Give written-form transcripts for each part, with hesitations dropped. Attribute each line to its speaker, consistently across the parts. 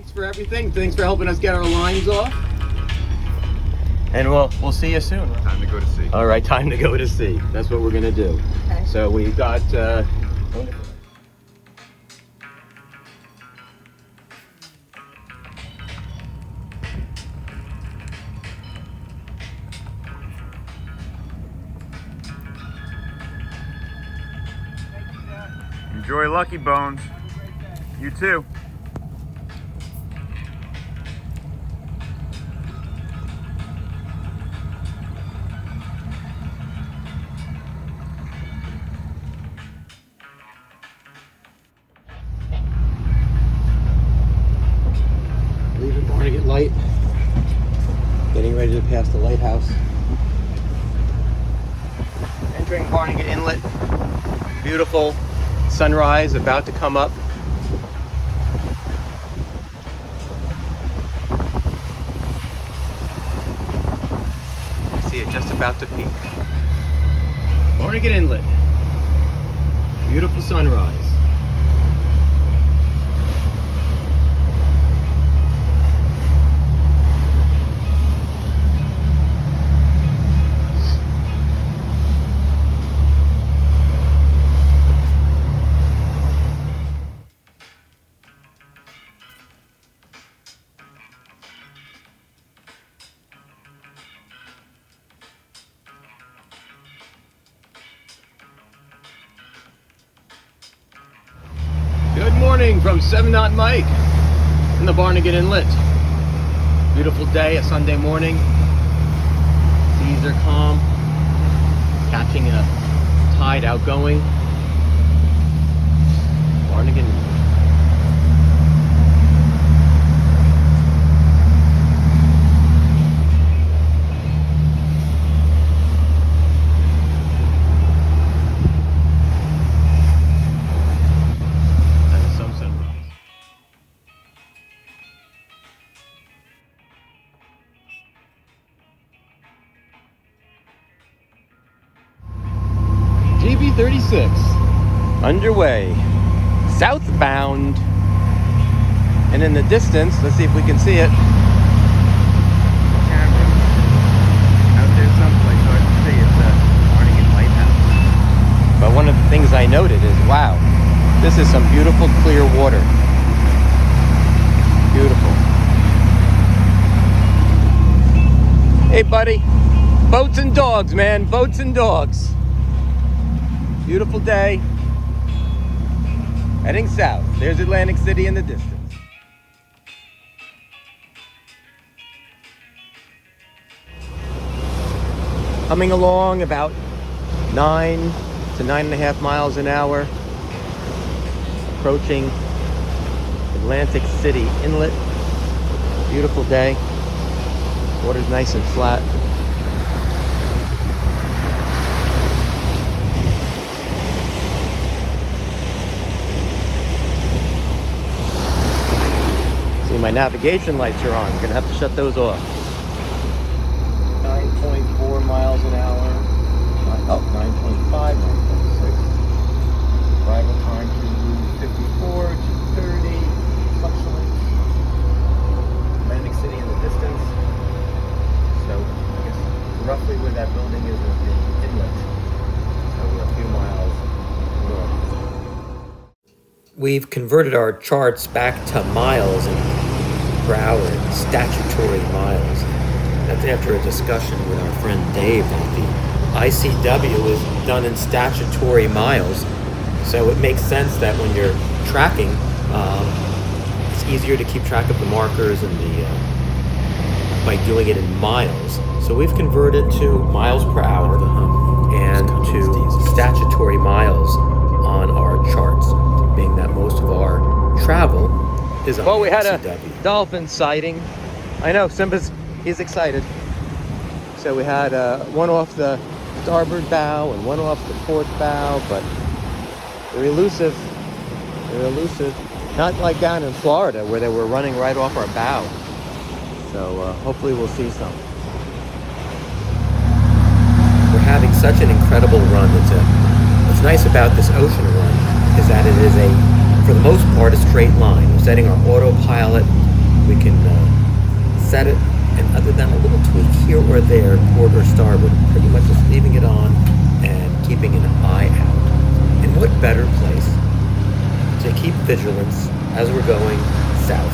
Speaker 1: Thanks for everything. Thanks for helping us get our lines off. And we'll see you soon.
Speaker 2: Time to go to sea.
Speaker 1: All right, time to go to sea. That's what we're gonna do.
Speaker 3: Okay.
Speaker 1: So we got.
Speaker 2: Enjoy Lucky Bones. You too.
Speaker 1: Leaving Barnegat Light. Getting ready to pass the lighthouse. Entering Barnegat Inlet. Beautiful sunrise about to come up. I see it just about to peak. Barnegat Inlet. Beautiful sunrise. Good morning from 7 Knot Mike in the Barnegat Inlet. Beautiful day, a Sunday morning. Seas are calm. Catching a tide outgoing. Barnegat Inlet. GB 36 underway, southbound, and in the distance, let's see if we can see it.
Speaker 2: Camera. Out there someplace, hard to see. It's a Barnegat Lighthouse.
Speaker 1: But one of the things I noted is, wow, this is some beautiful clear water. Beautiful. Hey buddy, boats and dogs, man, boats and dogs. Beautiful day. Heading south. There's Atlantic City in the distance. Coming along about 9 to 9.5 miles an hour. Approaching Atlantic City Inlet. Beautiful day. Water's nice and flat. My navigation lights are on. I'm gonna have to shut those off. 9.4 miles an hour. Oh, 9.5, 9.6. Arrival time 2:54, 2:30. Fluctuates. Atlantic City in the distance. So I guess roughly where that building is the inlet. So we're a few miles north. We've converted our charts back to miles and per hour and statutory miles. That's after a discussion with our friend Dave that the ICW is done in statutory miles. So it makes sense that when you're tracking, it's easier to keep track of the markers and by doing it in miles. So we've converted to miles per hour and to statutory miles on our charts, being that most of our travel is on
Speaker 4: Well, we had a
Speaker 1: ICW.
Speaker 4: dolphin sighting. I know, he's excited.
Speaker 1: So we had one off the starboard bow and one off the port bow, but they're elusive. They're elusive. Not like down in Florida where they were running right off our bow. So hopefully we'll see some.
Speaker 4: We're having such an incredible run. What's nice about this ocean run is that it is for the most part, a straight line. We're setting our autopilot
Speaker 1: we can set it, and other than a little tweak here or there, port or starboard, pretty much just leaving it on and keeping an eye out. And what better place to keep vigilance as we're going south?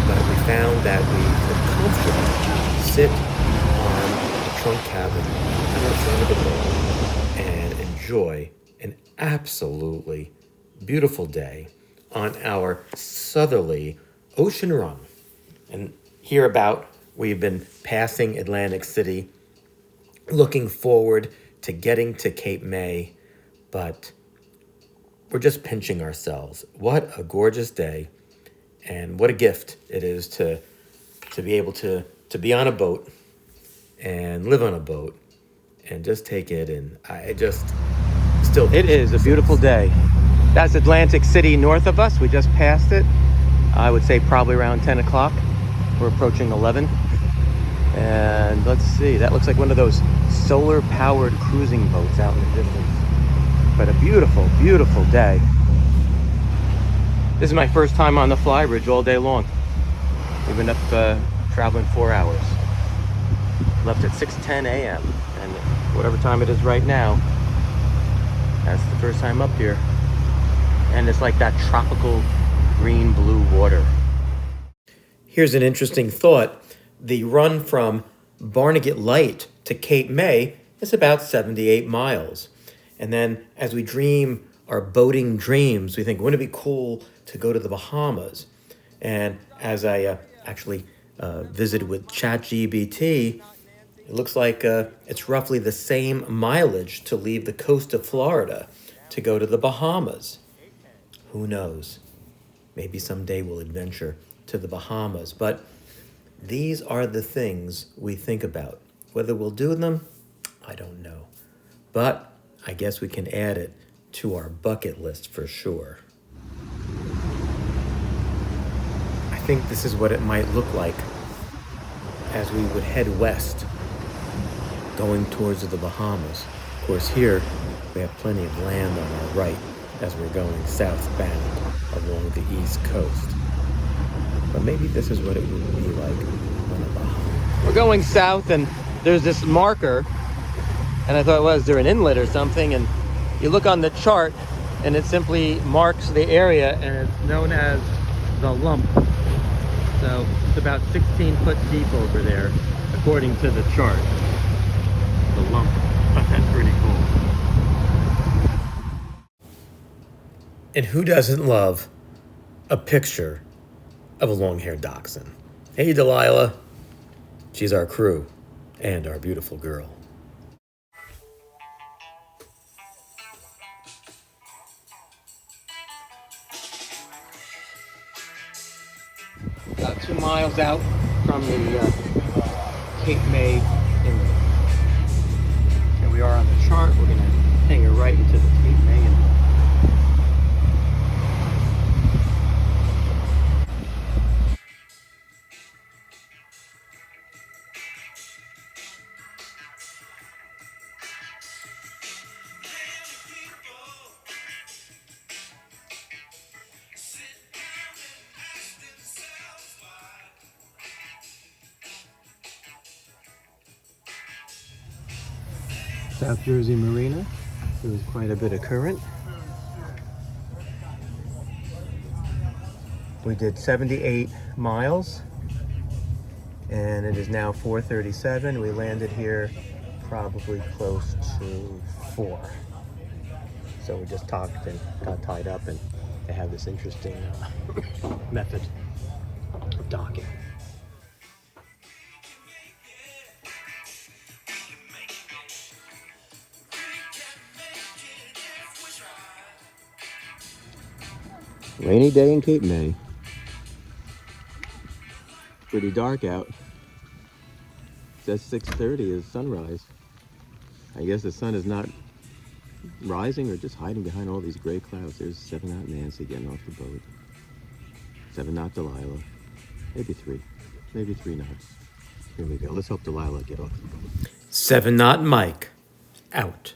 Speaker 1: But we found that we could comfortably sit on the trunk cabin in the front of the boat and enjoy an absolutely beautiful day on our southerly ocean run. And hereabout, we've been passing Atlantic City, looking forward to getting to Cape May, but we're just pinching ourselves. What a gorgeous day, and what a gift it is to be able to be on a boat and live on a boat and just take it. And I just still...
Speaker 4: It is a beautiful day. That's Atlantic City north of us. We just passed it. I would say probably around 10 o'clock. We're approaching 11. And let's see, that looks like one of those solar-powered cruising boats out in the distance. But a beautiful, beautiful day. This is my first time on the flybridge all day long. We've been up traveling 4 hours. Left at 6:10 a.m. And whatever time it is right now, that's the first time up here. And it's like that tropical green-blue water.
Speaker 1: Here's an interesting thought. The run from Barnegat Light to Cape May is about 78 miles. And then as we dream our boating dreams, we think, wouldn't it be cool to go to the Bahamas? And as I actually visited with ChatGPT, it looks like it's roughly the same mileage to leave the coast of Florida to go to the Bahamas. Who knows? Maybe someday we'll adventure to the Bahamas. But these are the things we think about. Whether we'll do them, I don't know. But I guess we can add it to our bucket list for sure. I think this is what it might look like as we would head west, going towards the Bahamas. Of course, here we have plenty of land on our right as we're going southbound along the east coast. But maybe this is what it would be like on the Bahamas.
Speaker 4: We're going south, and there's this marker, and I thought, well, is there an inlet or something? And you look on the chart, and it simply marks the area, and it's known as the lump. So it's about 16 foot deep over there, according to the chart. The lump. That's pretty cool.
Speaker 1: And who doesn't love a picture of a long-haired dachshund? Hey, Delilah. She's our crew and our beautiful girl.
Speaker 4: About 2 miles out from the Cape May inlet. Here we are on the chart. We're going to hang it right into the Cape May inlet. South Jersey Marina. There was quite a bit of current. We did 78 miles, and it is now 4:37. We landed here probably close to 4. So we just talked and got tied up, and they have this interesting method of docking. Rainy day in Cape May. Pretty dark out. It says 6:30 is sunrise. I guess the sun is not rising or just hiding behind all these gray clouds. There's 7-knot Nancy getting off the boat. 7-knot Delilah. Maybe 3. Maybe 3 knots. Here we go. Let's hope Delilah get off the boat.
Speaker 1: 7-knot Mike out.